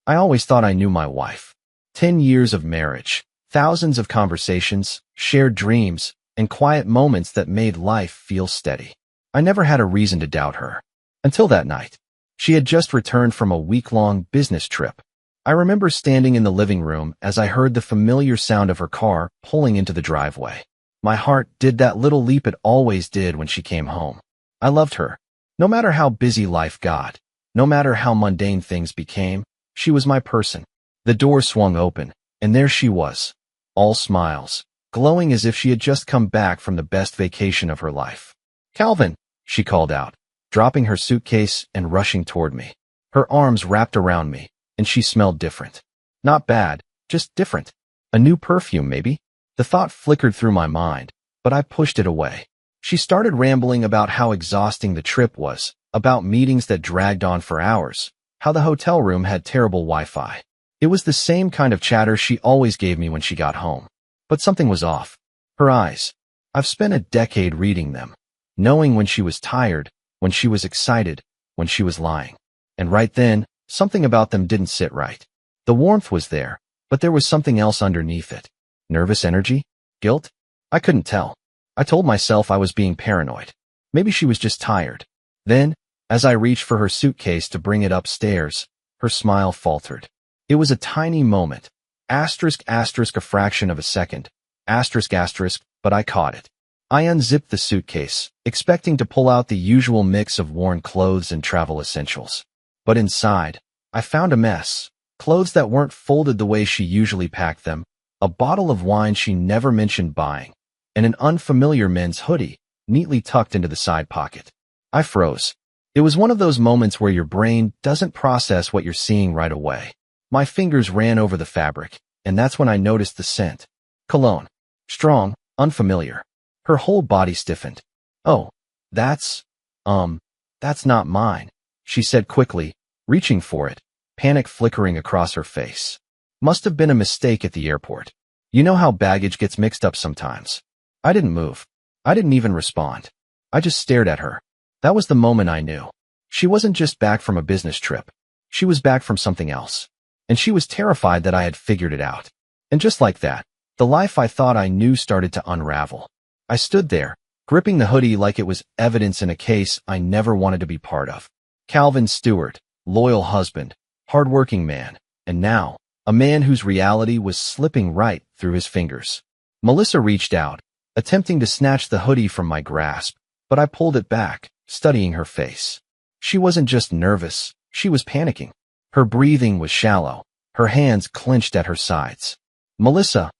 I always thought I knew my wife. 10 years of marriage, thousands of conversations, shared dreams, and quiet moments that made life feel steady. I never had a reason to doubt her. Until that night. She had just returned from a week-long business trip. I remember standing in the living room as I heard the familiar sound of her car pulling into the driveway. My heart did that little leap it always did when she came home. I loved her. No matter how busy life got, no matter how mundane things became, she was my person. The door swung open, and there she was, all smiles, glowing as if she had just come back from the best vacation of her life. "Calvin," she called out, dropping her suitcase and rushing toward me. Her arms wrapped around me, and she smelled different. Not bad, just different. A new perfume, maybe? The thought flickered through my mind, but I pushed it away. She started rambling about how exhausting the trip was, about meetings that dragged on for hours, how the hotel room had terrible Wi-Fi. It was the same kind of chatter she always gave me when she got home. But something was off. Her eyes. I've spent a decade reading them, knowing when she was tired, when she was excited, when she was lying. And right then, something about them didn't sit right. The warmth was there, but there was something else underneath it. Nervous energy? Guilt? I couldn't tell. I told myself I was being paranoid. Maybe she was just tired. Then, as I reached for her suitcase to bring it upstairs, her smile faltered. It was a tiny moment. Asterisk, asterisk, a fraction of a second. Asterisk, asterisk, but I caught it. I unzipped the suitcase, expecting to pull out the usual mix of worn clothes and travel essentials. But inside, I found a mess. Clothes that weren't folded the way she usually packed them, a bottle of wine she never mentioned buying, and an unfamiliar men's hoodie, neatly tucked into the side pocket. I froze. It was one of those moments where your brain doesn't process what you're seeing right away. My fingers ran over the fabric, and that's when I noticed the scent. Cologne. Strong, unfamiliar. Her whole body stiffened. "Oh, that's not mine," she said quickly, reaching for it, panic flickering across her face. "Must have been a mistake at the airport. You know how baggage gets mixed up sometimes." I didn't move. I didn't even respond. I just stared at her. That was the moment I knew. She wasn't just back from a business trip. She was back from something else. And she was terrified that I had figured it out. And just like that, the life I thought I knew started to unravel. I stood there, gripping the hoodie like it was evidence in a case I never wanted to be part of. Calvin Stewart, loyal husband, hardworking man, and now, a man whose reality was slipping right through his fingers. Melissa reached out, attempting to snatch the hoodie from my grasp, but I pulled it back, studying her face. She wasn't just nervous, she was panicking. Her breathing was shallow, her hands clenched at her sides. "Melissa,"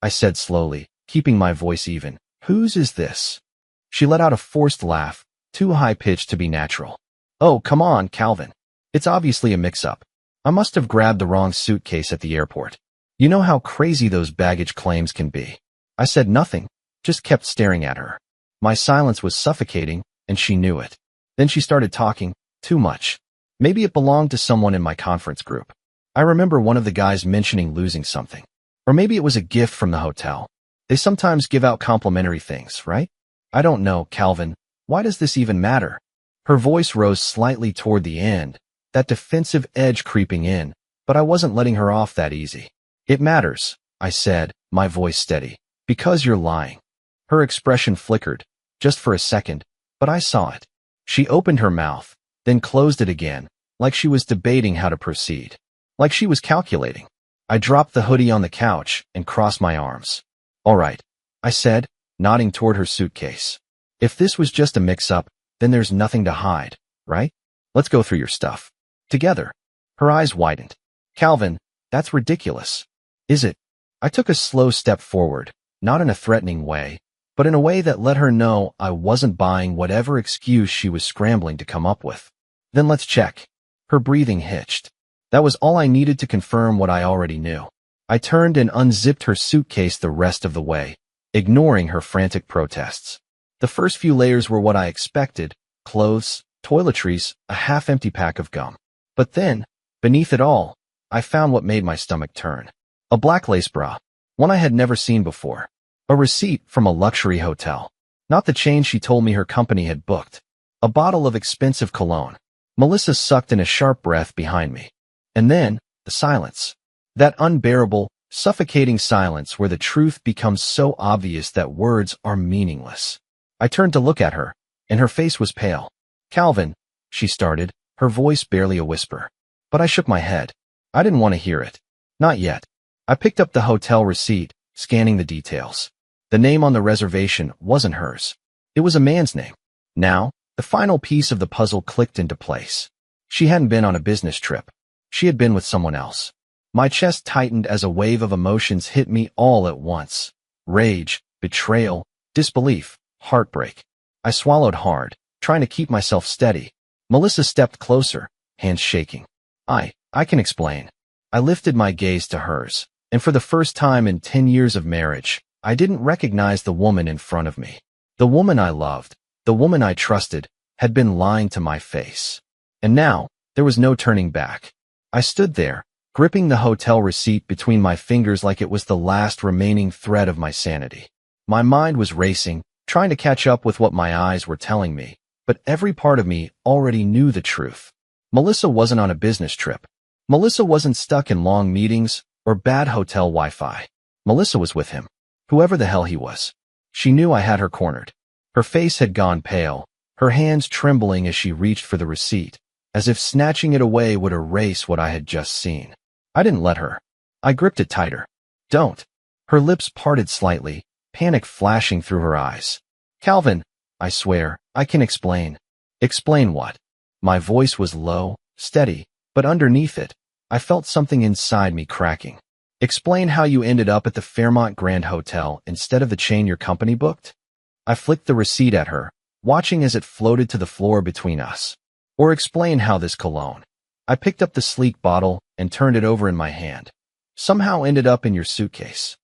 I said slowly, keeping my voice even, "whose is this?" She let out a forced laugh, too high-pitched to be natural. "Oh, come on, Calvin. It's obviously a mix-up. I must have grabbed the wrong suitcase at the airport. You know how crazy those baggage claims can be." I said nothing, just kept staring at her. My silence was suffocating, and she knew it. Then she started talking, too much. Maybe it belonged to someone in my conference group. I remember one of the guys mentioning losing something. Or maybe it was a gift from the hotel. They sometimes give out complimentary things, right? "I don't know, Calvin. Why does this even matter?" Her voice rose slightly toward the end, that defensive edge creeping in, but I wasn't letting her off that easy. "It matters," I said, my voice steady, "because you're lying." Her expression flickered, just for a second, but I saw it. She opened her mouth, then closed it again, like she was debating how to proceed. Like she was calculating. I dropped the hoodie on the couch and crossed my arms. "All right," I said, nodding toward her suitcase. "If this was just a mix-up, then there's nothing to hide, right? Let's go through your stuff. Together." Her eyes widened. "Calvin, that's ridiculous." "Is it?" I took a slow step forward, not in a threatening way, but in a way that let her know I wasn't buying whatever excuse she was scrambling to come up with. "Then let's check." Her breathing hitched. That was all I needed to confirm what I already knew. I turned and unzipped her suitcase the rest of the way, ignoring her frantic protests. The first few layers were what I expected: clothes, toiletries, a half-empty pack of gum. But then, beneath it all, I found what made my stomach turn. A black lace bra, one I had never seen before. A receipt from a luxury hotel. Not the chain she told me her company had booked. A bottle of expensive cologne. Melissa sucked in a sharp breath behind me. And then, the silence. That unbearable, suffocating silence where the truth becomes so obvious that words are meaningless. I turned to look at her, and her face was pale. "Calvin," she started, her voice barely a whisper. But I shook my head. I didn't want to hear it. Not yet. I picked up the hotel receipt, scanning the details. The name on the reservation wasn't hers. It was a man's name. Now, the final piece of the puzzle clicked into place. She hadn't been on a business trip. She had been with someone else. My chest tightened as a wave of emotions hit me all at once. Rage, betrayal, disbelief, heartbreak. I swallowed hard, trying to keep myself steady. Melissa stepped closer, hands shaking. I can explain. I lifted my gaze to hers, and for the first time in 10 years of marriage, I didn't recognize the woman in front of me. The woman I loved, the woman I trusted, had been lying to my face. And now, there was no turning back. I stood there, gripping the hotel receipt between my fingers like it was the last remaining thread of my sanity. My mind was racing, trying to catch up with what my eyes were telling me, but every part of me already knew the truth. Melissa wasn't on a business trip. Melissa wasn't stuck in long meetings or bad hotel Wi-Fi. Melissa was with him, whoever the hell he was. She knew I had her cornered. Her face had gone pale, her hands trembling as she reached for the receipt, as if snatching it away would erase what I had just seen. I didn't let her. I gripped it tighter. "Don't." Her lips parted slightly, panic flashing through her eyes. "Calvin, I swear, I can explain." "Explain what?" My voice was low, steady, but underneath it, I felt something inside me cracking. "Explain how you ended up at the Fairmont Grand Hotel instead of the chain your company booked?" I flicked the receipt at her, watching as it floated to the floor between us. "Or explain how this cologne." I picked up the sleek bottle and turned it over in my hand. "Somehow ended up in your suitcase."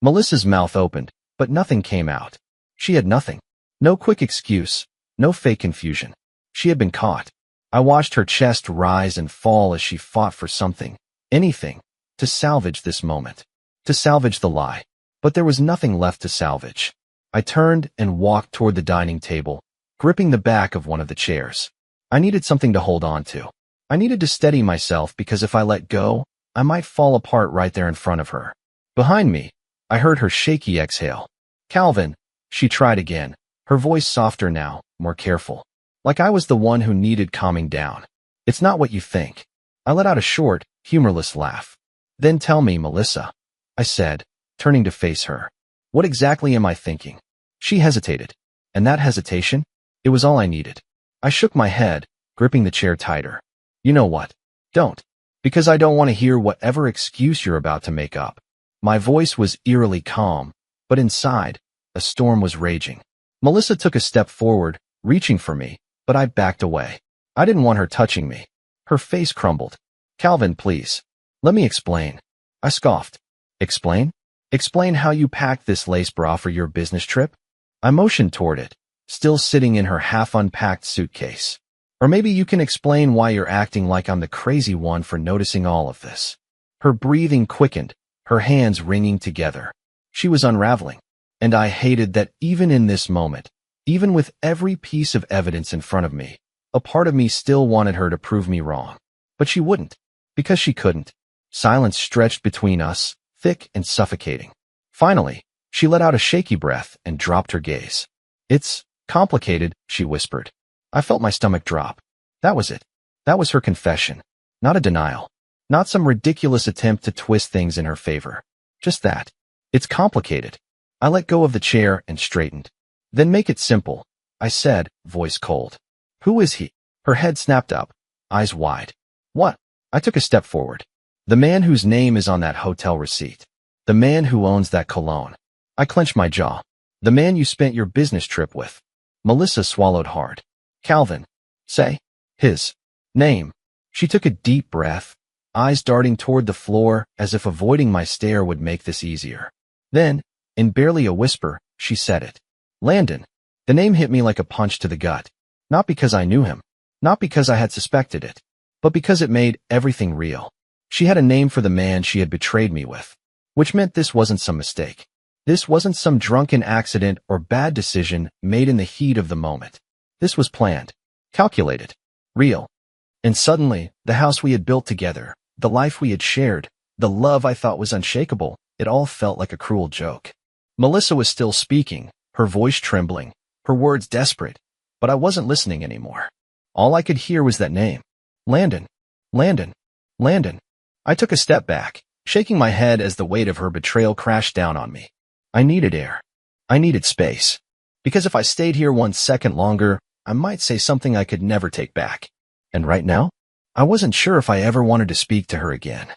Melissa's mouth opened, but nothing came out. She had nothing. No quick excuse, no fake confusion. She had been caught. I watched her chest rise and fall as she fought for something, anything, to salvage this moment, to salvage the lie. But there was nothing left to salvage. I turned and walked toward the dining table, gripping the back of one of the chairs. I needed something to hold on to. I needed to steady myself because if I let go, I might fall apart right there in front of her. Behind me, I heard her shaky exhale. "Calvin," she tried again, her voice softer now, more careful. Like I was the one who needed calming down. "It's not what you think." I let out a short, humorless laugh. "Then tell me, Melissa," I said, turning to face her. "What exactly am I thinking?" She hesitated. And that hesitation? It was all I needed. I shook my head, gripping the chair tighter. "You know what? Don't. Because I don't want to hear whatever excuse you're about to make up." My voice was eerily calm, but inside, a storm was raging. Melissa took a step forward, reaching for me, but I backed away. I didn't want her touching me. Her face crumbled. "Calvin, please. Let me explain." I scoffed. "Explain? Explain how you packed this lace bra for your business trip?" I motioned toward it, still sitting in her half-unpacked suitcase. "Or maybe you can explain why you're acting like I'm the crazy one for noticing all of this." Her breathing quickened, her hands wringing together. She was unraveling, and I hated that even in this moment, even with every piece of evidence in front of me, a part of me still wanted her to prove me wrong. But she wouldn't, because she couldn't. Silence stretched between us, thick and suffocating. Finally, she let out a shaky breath and dropped her gaze. "It's complicated," she whispered. I felt my stomach drop. That was it. That was her confession. Not a denial. Not some ridiculous attempt to twist things in her favor. Just that. "It's complicated." I let go of the chair and straightened. "Then make it simple," I said, voice cold. "Who is he?" Her head snapped up, eyes wide. "What?" I took a step forward. "The man whose name is on that hotel receipt. The man who owns that cologne." I clenched my jaw. "The man you spent your business trip with." Melissa swallowed hard. "Calvin. Say his name." She took a deep breath, eyes darting toward the floor as if avoiding my stare would make this easier. Then, in barely a whisper, she said it. "Landon." The name hit me like a punch to the gut. Not because I knew him, not because I had suspected it, but because it made everything real. She had a name for the man she had betrayed me with, which meant this wasn't some mistake. This wasn't some drunken accident or bad decision made in the heat of the moment. This was planned, calculated, real. And suddenly, the house we had built together, The life we had shared, the love I thought was unshakable, it all felt like a cruel joke. Melissa was still speaking, her voice trembling, her words desperate, but I wasn't listening anymore. All I could hear was that name. Landon. Landon. Landon. I took a step back, shaking my head as the weight of her betrayal crashed down on me. I needed air. I needed space. Because if I stayed here 1 second longer, I might say something I could never take back. And right now, I wasn't sure if I ever wanted to speak to her again.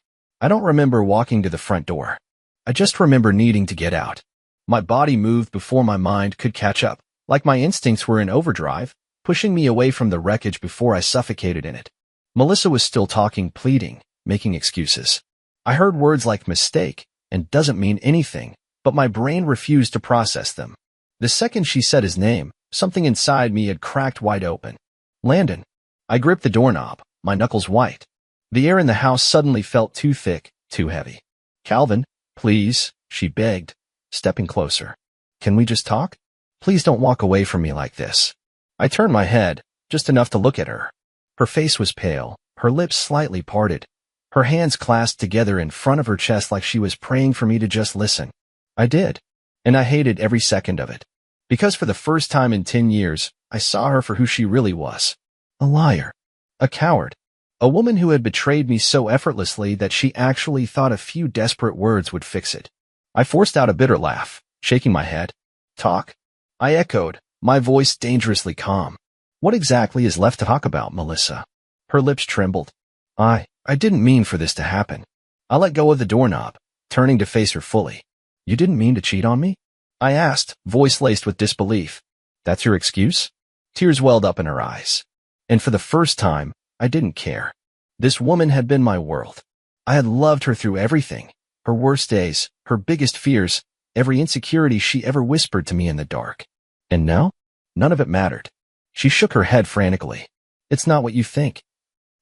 I don't remember walking to the front door. I just remember needing to get out. My body moved before my mind could catch up, like my instincts were in overdrive, pushing me away from the wreckage before I suffocated in it. Melissa was still talking, pleading, making excuses. I heard words like mistake and doesn't mean anything, but my brain refused to process them. The second she said his name, something inside me had cracked wide open. Landon. I gripped the doorknob, my knuckles white. The air in the house suddenly felt too thick, too heavy. Calvin, please, she begged, stepping closer. Can we just talk? Please don't walk away from me like this. I turned my head, just enough to look at her. Her face was pale, her lips slightly parted, her hands clasped together in front of her chest like she was praying for me to just listen. I did, and I hated every second of it. Because for the first time in 10 years, I saw her for who she really was. A liar. A coward. A woman who had betrayed me so effortlessly that she actually thought a few desperate words would fix it. I forced out a bitter laugh, shaking my head. Talk? I echoed, my voice dangerously calm. What exactly is left to talk about, Melissa? Her lips trembled. I didn't mean for this to happen. I let go of the doorknob, turning to face her fully. You didn't mean to cheat on me? I asked, voice laced with disbelief. That's your excuse? Tears welled up in her eyes. And for the first time, I didn't care. This woman had been my world. I had loved her through everything. Her worst days, her biggest fears, every insecurity she ever whispered to me in the dark. And now? None of it mattered. She shook her head frantically. It's not what you think.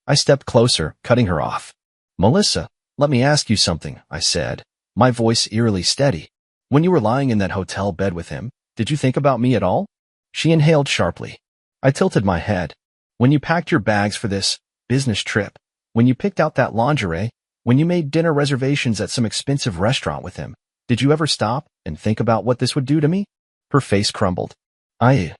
I stepped closer, cutting her off. Melissa, let me ask you something, I said, my voice eerily steady. When you were lying in that hotel bed with him, did you think about me at all? She inhaled sharply. I tilted my head. When you packed your bags for this business trip, when you picked out that lingerie, when you made dinner reservations at some expensive restaurant with him, did you ever stop and think about what this would do to me? Her face crumbled. I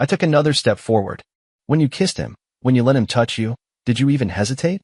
took another step forward. When you kissed him, when you let him touch you, did you even hesitate?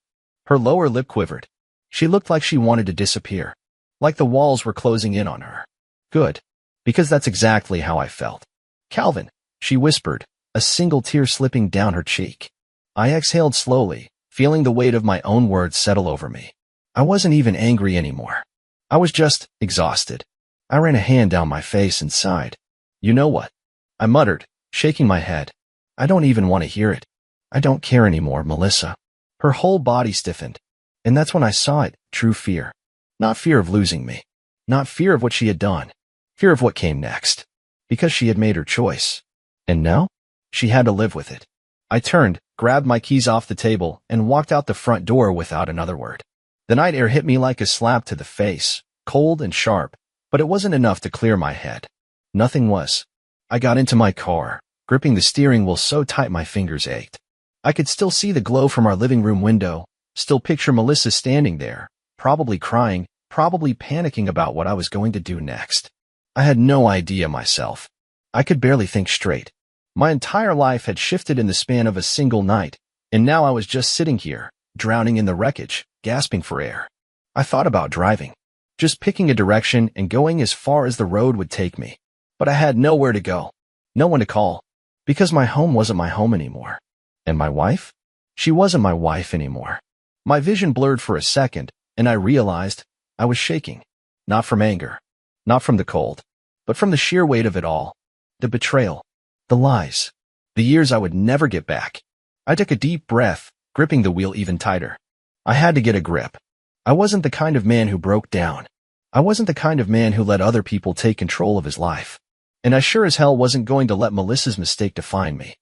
Her lower lip quivered. She looked like she wanted to disappear, like the walls were closing in on her. Good, because that's exactly how I felt. Calvin, she whispered, a single tear slipping down her cheek. I exhaled slowly, feeling the weight of my own words settle over me. I wasn't even angry anymore. I was just exhausted. I ran a hand down my face and sighed. You know what? I muttered, shaking my head. I don't even want to hear it. I don't care anymore, Melissa. Her whole body stiffened. And that's when I saw it, true fear. Not fear of losing me. Not fear of what she had done. Fear of what came next. Because she had made her choice. And now? She had to live with it. I turned, grabbed my keys off the table, and walked out the front door without another word. The night air hit me like a slap to the face, cold and sharp, but it wasn't enough to clear my head. Nothing was. I got into my car, gripping the steering wheel so tight my fingers ached. I could still see the glow from our living room window, still picture Melissa standing there, probably crying, probably panicking about what I was going to do next. I had no idea myself. I could barely think straight. My entire life had shifted in the span of a single night, and now I was just sitting here, drowning in the wreckage, gasping for air. I thought about driving, just picking a direction and going as far as the road would take me. But I had nowhere to go, no one to call, because my home wasn't my home anymore. And my wife? She wasn't my wife anymore. My vision blurred for a second, and I realized I was shaking. Not from anger, not from the cold, but from the sheer weight of it all. The betrayal, the lies, the years I would never get back. I took a deep breath, gripping the wheel even tighter. I had to get a grip. I wasn't the kind of man who broke down. I wasn't the kind of man who let other people take control of his life. And I sure as hell wasn't going to let Melissa's mistake define me.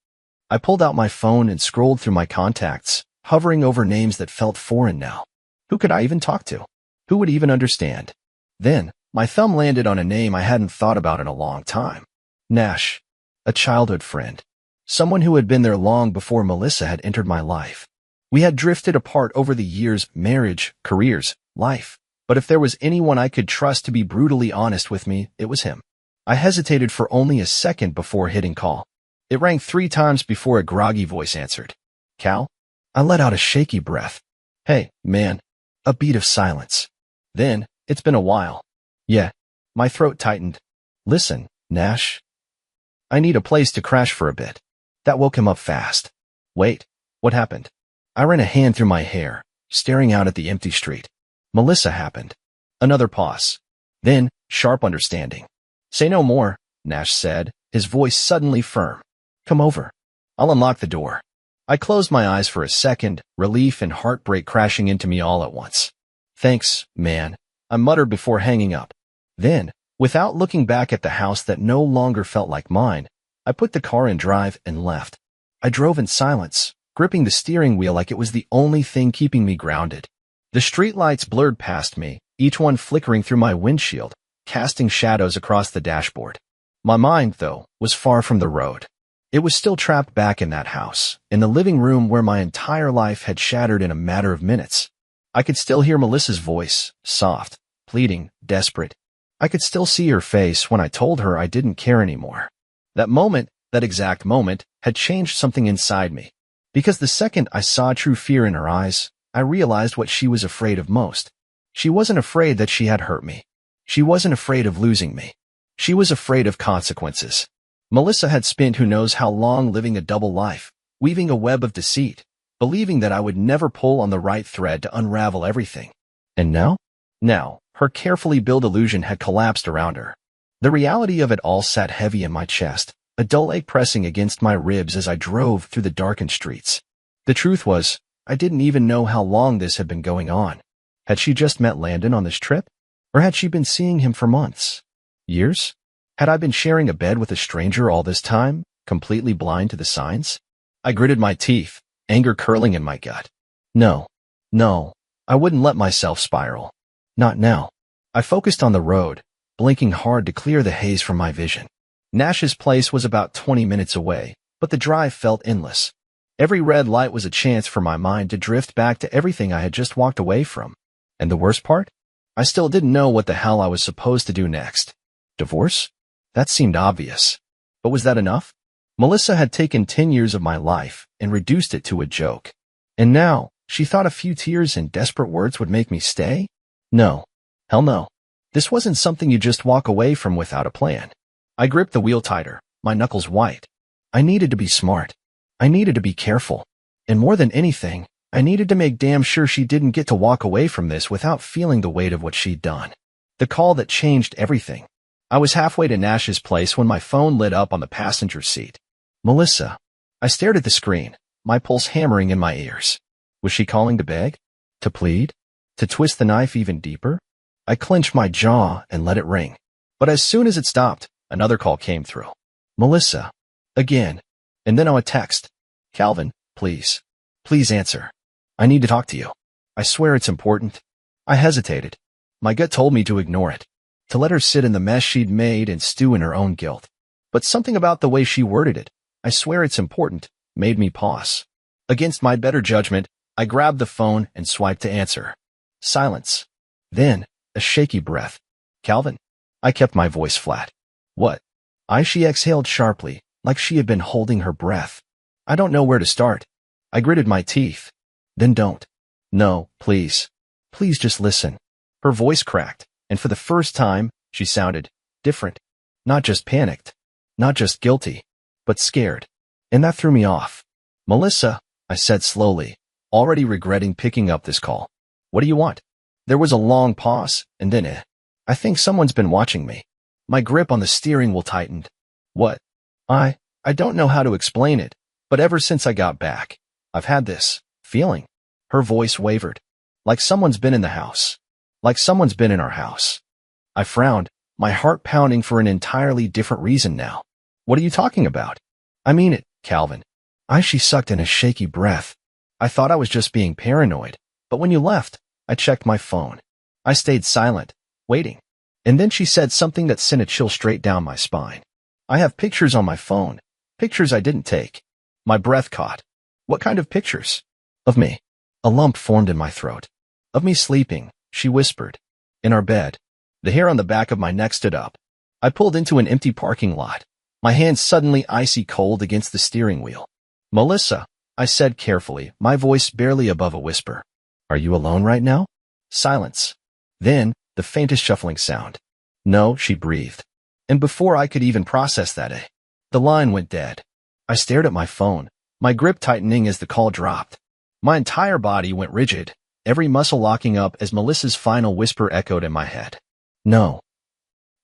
I pulled out my phone and scrolled through my contacts, hovering over names that felt foreign now. Who could I even talk to? Who would even understand? Then, my thumb landed on a name I hadn't thought about in a long time. Nash, a childhood friend. Someone who had been there long before Melissa had entered my life. We had drifted apart over the years, marriage, careers, life. But if there was anyone I could trust to be brutally honest with me, it was him. I hesitated for only a second before hitting call. It rang 3 times before a groggy voice answered. Cal? I let out a shaky breath. Hey, man. A beat of silence. Then, it's been a while. Yeah. My throat tightened. Listen, Nash. I need a place to crash for a bit. That woke him up fast. Wait, what happened? I ran a hand through my hair, staring out at the empty street. Melissa happened. Another pause. Then, sharp understanding. Say no more, Nash said, his voice suddenly firm. Come over. I'll unlock the door. I closed my eyes for a second, relief and heartbreak crashing into me all at once. Thanks, man, I muttered before hanging up. Then, without looking back at the house that no longer felt like mine, I put the car in drive and left. I drove in silence, gripping the steering wheel like it was the only thing keeping me grounded. The streetlights blurred past me, each one flickering through my windshield, casting shadows across the dashboard. My mind, though, was far from the road. It was still trapped back in that house, in the living room where my entire life had shattered in a matter of minutes. I could still hear Melissa's voice, soft, pleading, desperate. I could still see her face when I told her I didn't care anymore. That moment, that exact moment, had changed something inside me. Because the second I saw true fear in her eyes, I realized what she was afraid of most. She wasn't afraid that she had hurt me. She wasn't afraid of losing me. She was afraid of consequences. Melissa had spent who knows how long living a double life, weaving a web of deceit, believing that I would never pull on the right thread to unravel everything. And now? Now, her carefully built illusion had collapsed around her. The reality of it all sat heavy in my chest, a dull ache pressing against my ribs as I drove through the darkened streets. The truth was, I didn't even know how long this had been going on. Had she just met Landon on this trip? Or had she been seeing him for months? Years? Had I been sharing a bed with a stranger all this time, completely blind to the signs? I gritted my teeth, anger curling in my gut. No, I wouldn't let myself spiral. Not now. I focused on the road, blinking hard to clear the haze from my vision. Nash's place was about 20 minutes away, but the drive felt endless. Every red light was a chance for my mind to drift back to everything I had just walked away from. And the worst part? I still didn't know what the hell I was supposed to do next. Divorce? That seemed obvious. But was that enough? Melissa had taken 10 years of my life and reduced it to a joke. And now, she thought a few tears and desperate words would make me stay? No. Hell no. This wasn't something you just walk away from without a plan. I gripped the wheel tighter, my knuckles white. I needed to be smart. I needed to be careful. And more than anything, I needed to make damn sure she didn't get to walk away from this without feeling the weight of what she'd done. The call that changed everything. I was halfway to Nash's place when my phone lit up on the passenger seat. Melissa. I stared at the screen, my pulse hammering in my ears. Was she calling to beg? To plead? To twist the knife even deeper? I clenched my jaw and let it ring. But as soon as it stopped, another call came through. Melissa. Again. And then a text. Calvin, please. Please answer. I need to talk to you. I swear it's important. I hesitated. My gut told me to ignore it. To let her sit in the mess she'd made and stew in her own guilt. But something about the way she worded it, I swear it's important, made me pause. Against my better judgment, I grabbed the phone and swiped to answer. Silence. Then, a shaky breath. Calvin. I kept my voice flat. What? She exhaled sharply, like she had been holding her breath. I don't know where to start. I gritted my teeth. Then don't. No, please. Please just listen. Her voice cracked, and for the first time, she sounded different. Not just panicked. Not just guilty. But scared. And that threw me off. Melissa, I said slowly, already regretting picking up this call. What do you want? There was a long pause, and then I think someone's been watching me. My grip on the steering wheel tightened. What? I don't know how to explain it, but ever since I got back, I've had this feeling. Her voice wavered. Like someone's been in the house. Like someone's been in our house. I frowned, my heart pounding for an entirely different reason now. What are you talking about? I mean it, Calvin. She sucked in a shaky breath. I thought I was just being paranoid, but when you left, I checked my phone. I stayed silent, waiting. And then she said something that sent a chill straight down my spine. I have pictures on my phone. Pictures I didn't take. My breath caught. What kind of pictures? Of me. A lump formed in my throat. Of me sleeping, she whispered. In our bed. The hair on the back of my neck stood up. I pulled into an empty parking lot, my hands suddenly icy cold against the steering wheel. Melissa, I said carefully, my voice barely above a whisper. Are you alone right now? Silence. Then, the faintest shuffling sound. No, she breathed. And before I could even process that, the line went dead. I stared at my phone, my grip tightening as the call dropped. My entire body went rigid, every muscle locking up as Melissa's final whisper echoed in my head. No.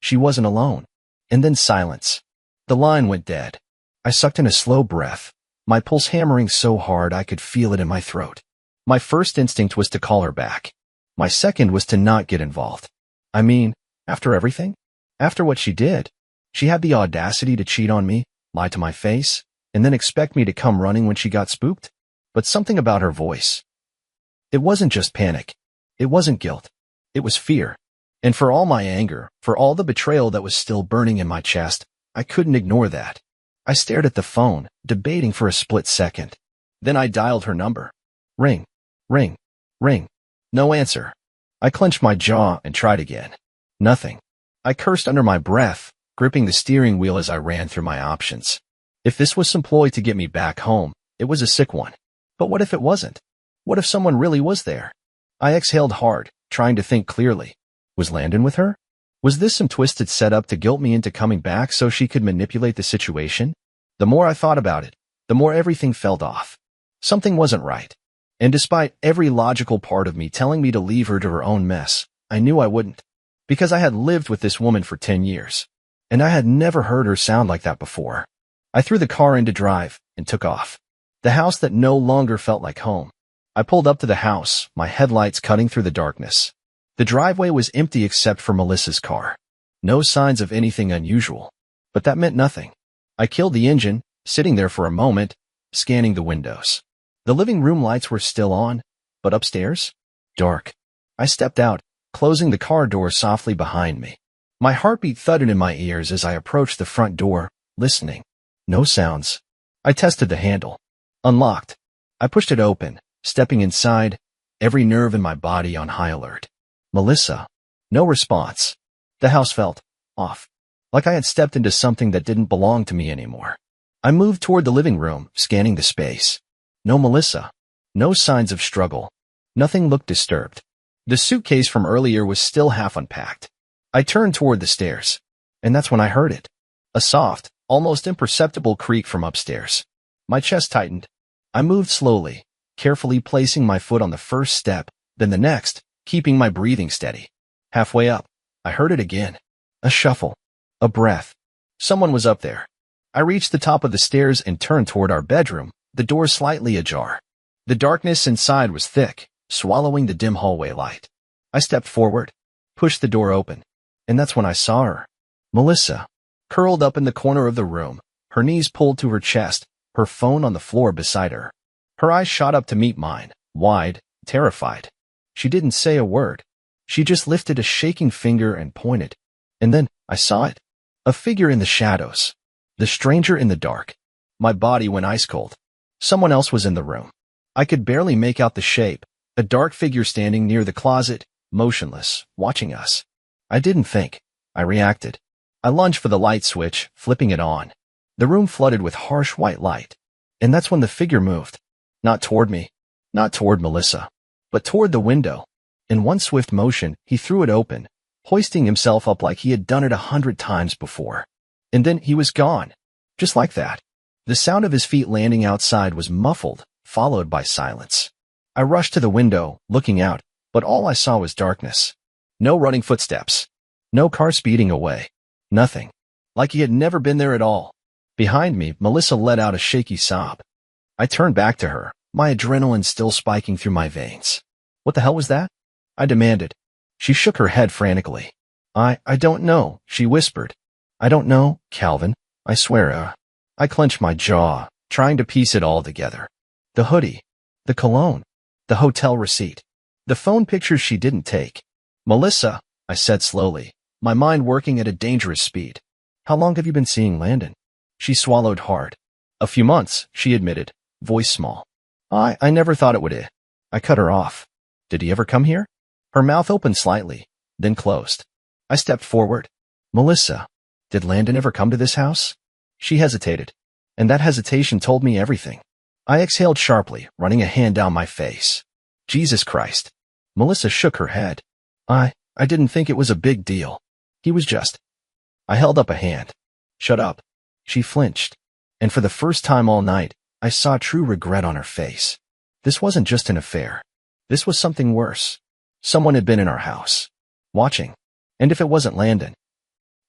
She wasn't alone. And then silence. The line went dead. I sucked in a slow breath, my pulse hammering so hard I could feel it in my throat. My first instinct was to call her back. My second was to not get involved. I mean, after everything? After what she did? She had the audacity to cheat on me, lie to my face, and then expect me to come running when she got spooked? But something about her voice. It wasn't just panic. It wasn't guilt. It was fear. And for all my anger, for all the betrayal that was still burning in my chest, I couldn't ignore that. I stared at the phone, debating for a split second. Then I dialed her number. Ring, ring, ring. No answer. I clenched my jaw and tried again. Nothing. I cursed under my breath, gripping the steering wheel as I ran through my options. If this was some ploy to get me back home, it was a sick one. But what if it wasn't? What if someone really was there? I exhaled hard, trying to think clearly. Was Landon with her? Was this some twisted setup to guilt me into coming back so she could manipulate the situation? The more I thought about it, the more everything felt off. Something wasn't right. And despite every logical part of me telling me to leave her to her own mess, I knew I wouldn't. Because I had lived with this woman for 10 years. And I had never heard her sound like that before. I threw the car into drive and took off. The house that no longer felt like home. I pulled up to the house, my headlights cutting through the darkness. The driveway was empty except for Melissa's car. No signs of anything unusual. But that meant nothing. I killed the engine, sitting there for a moment, scanning the windows. The living room lights were still on, but upstairs? Dark. I stepped out, closing the car door softly behind me. My heartbeat thudded in my ears as I approached the front door, listening. No sounds. I tested the handle. Unlocked. I pushed it open, stepping inside, every nerve in my body on high alert. Melissa. No response. The house felt off, like I had stepped into something that didn't belong to me anymore. I moved toward the living room, scanning the space. No Melissa. No signs of struggle. Nothing looked disturbed. The suitcase from earlier was still half unpacked. I turned toward the stairs, and that's when I heard it. A soft, almost imperceptible creak from upstairs. My chest tightened. I moved slowly, carefully placing my foot on the first step, then the next, keeping my breathing steady. Halfway up, I heard it again. A shuffle. A breath. Someone was up there. I reached the top of the stairs and turned toward our bedroom, the door slightly ajar. The darkness inside was thick, swallowing the dim hallway light. I stepped forward, pushed the door open, and that's when I saw her. Melissa, curled up in the corner of the room, her knees pulled to her chest, her phone on the floor beside her. Her eyes shot up to meet mine, wide, terrified. She didn't say a word. She just lifted a shaking finger and pointed. And then I saw it. A figure in the shadows. The stranger in the dark. My body went ice cold. Someone else was in the room. I could barely make out the shape, a dark figure standing near the closet, motionless, watching us. I didn't think. I reacted. I lunged for the light switch, flipping it on. The room flooded with harsh white light. And that's when the figure moved. Not toward me. Not toward Melissa. But toward the window. In one swift motion, he threw it open, hoisting himself up like he had done it 100 times before. And then he was gone. Just like that. The sound of his feet landing outside was muffled, followed by silence. I rushed to the window, looking out, but all I saw was darkness. No running footsteps. No car speeding away. Nothing. Like he had never been there at all. Behind me, Melissa let out a shaky sob. I turned back to her, my adrenaline still spiking through my veins. What the hell was that? I demanded. She shook her head frantically. I don't know, she whispered. I don't know, Calvin. I swear. I clenched my jaw, trying to piece it all together. The hoodie. The cologne. The hotel receipt. The phone pictures she didn't take. Melissa, I said slowly, my mind working at a dangerous speed. How long have you been seeing Landon? She swallowed hard. A few months, she admitted, voice small. I never thought it would. I cut her off. Did he ever come here? Her mouth opened slightly, then closed. I stepped forward. Melissa, did Landon ever come to this house? She hesitated, and that hesitation told me everything. I exhaled sharply, running a hand down my face. Jesus Christ. Melissa shook her head. I didn't think it was a big deal. He was just... I held up a hand. Shut up. She flinched, and for the first time all night, I saw true regret on her face. This wasn't just an affair. This was something worse. Someone had been in our house, watching. And if it wasn't Landon,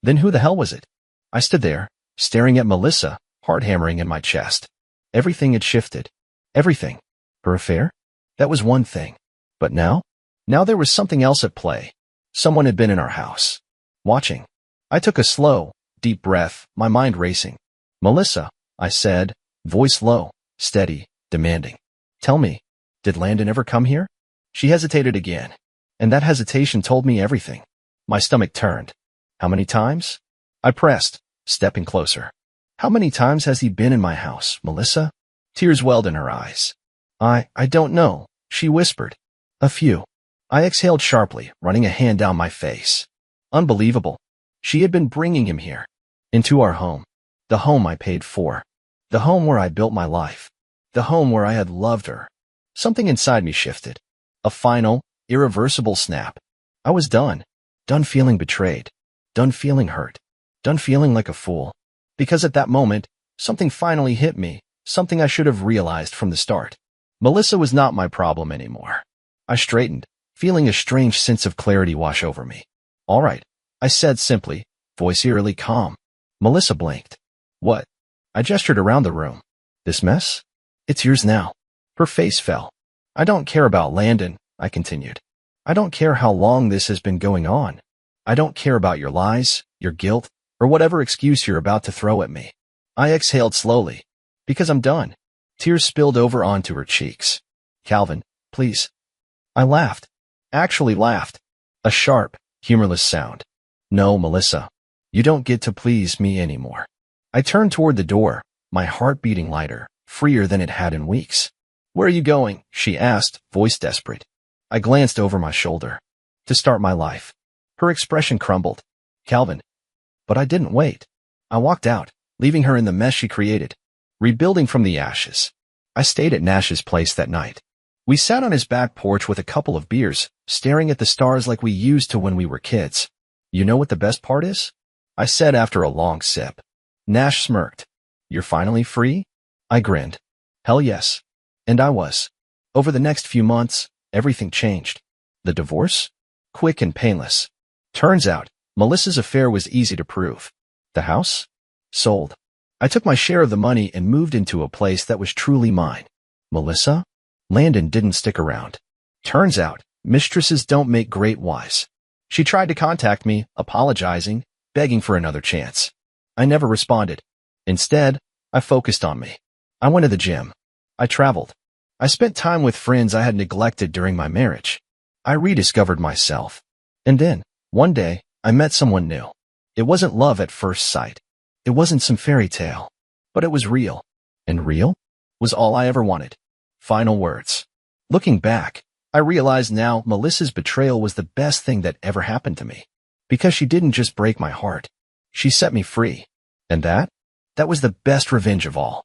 then who the hell was it? I stood there, staring at Melissa, heart hammering in my chest. Everything had shifted. Everything. Her affair? That was one thing. But now? Now there was something else at play. Someone had been in our house, watching. I took a slow, deep breath, my mind racing. Melissa, I said, voice low, steady, demanding. Tell me, did Landon ever come here? She hesitated again, and that hesitation told me everything. My stomach turned. How many times? I pressed, stepping closer. How many times has he been in my house, Melissa? Tears welled in her eyes. I don't know, she whispered. A few. I exhaled sharply, running a hand down my face. Unbelievable. She had been bringing him here, into our home. The home I paid for. The home where I built my life. The home where I had loved her. Something inside me shifted. A final, irreversible snap. I was done. Done feeling betrayed. Done feeling hurt. Done feeling like a fool. Because at that moment, something finally hit me, something I should have realized from the start. Melissa was not my problem anymore. I straightened, feeling a strange sense of clarity wash over me. All right, I said simply, voice eerily calm. Melissa blinked. What? I gestured around the room. This mess? It's yours now. Her face fell. I don't care about Landon, I continued. I don't care how long this has been going on. I don't care about your lies, your guilt, or whatever excuse you're about to throw at me. I exhaled slowly. Because I'm done. Tears spilled over onto her cheeks. Calvin, please. I laughed. Actually laughed. A sharp, humorless sound. No, Melissa. You don't get to please me anymore. I turned toward the door, my heart beating lighter, freer than it had in weeks. Where are you going? She asked, voice desperate. I glanced over my shoulder. To start my life. Her expression crumbled. Calvin. But I didn't wait. I walked out, leaving her in the mess she created, rebuilding from the ashes. I stayed at Nash's place that night. We sat on his back porch with a couple of beers, staring at the stars like we used to when we were kids. You know what the best part is? I said after a long sip. Nash smirked. You're finally free? I grinned. Hell yes. And I was. Over the next few months, everything changed. The divorce? Quick and painless. Turns out, Melissa's affair was easy to prove. The house? Sold. I took my share of the money and moved into a place that was truly mine. Melissa? Landon didn't stick around. Turns out, mistresses don't make great wives. She tried to contact me, apologizing, begging for another chance. I never responded. Instead, I focused on me. I went to the gym. I traveled. I spent time with friends I had neglected during my marriage. I rediscovered myself. And then, one day, I met someone new. It wasn't love at first sight. It wasn't some fairy tale. But it was real. And real was all I ever wanted. Final words. Looking back, I realize now Melissa's betrayal was the best thing that ever happened to me. Because she didn't just break my heart. She set me free. And that was the best revenge of all.